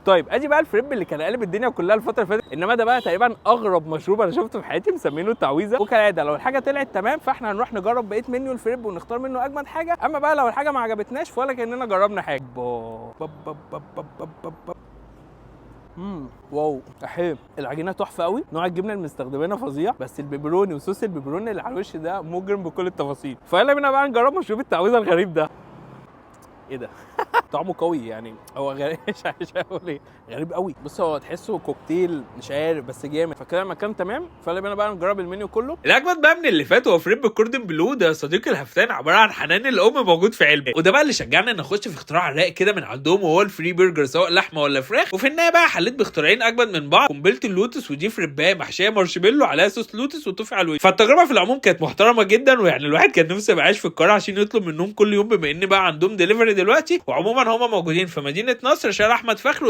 طيب ادي بقى الفريب اللي كان قالب الدنيا كلها الفتره اللي فاتت، انما ده بقى تقريبا اغرب مشروب انا شفته في حياتي، مسمينه التعويذه. وكالعاده لو الحاجه طلعت تمام فاحنا هنروح نجرب بقيه منيو الفريب ونختار منه اجمد حاجه، اما بقى لو الحاجه ما عجبتناش فولا كاننا جربنا حاجه. واو احيه، العجينه تحفه قوي، نوع الجبنه اللي مستخدمينها فظيع، بس البيبروني وصوص البيبروني اللي على الوش ده مجرم بكل التفاصيل. فيلا بينا بقى نجرب مشروب التعويذه الغريب ده. ايه ده؟ طعمه قوي يعني، هو غريب مش عارف اقول ايه، غريب قوي. بص هو تحسه كوكتيل مش عارف بس جامد، فكده المكان تمام. فيلا بينا بقى نجرب المنيو كله. الاجمد بقى من اللي فات هو فريب بالكوردن بلو، ده صديق الهفتان عباره عن حنان الام موجود في علبه، وده بقى اللي شجعنا ان نخش في اختراع رايق كده من عندهم، وهو الفري برجر سواء لحمه ولا فراخ. وفي النهايه بقى حليت باختراعين اجمد من بعض، قنبله اللوتس ودي فريبايه محشيه مارشميلو عليها صوص لوتس وتوفي على الوش. فالتجربه في العموم كانت محترمه جدا، ويعني الواحد كان نفسه يبقى عايش في القاهره عشان يطلب منهم كل يوم، بما ان بقى عندهم دليفري دلوقتي. وعموما هم موجودين في مدينه نصر، شارع احمد فخر.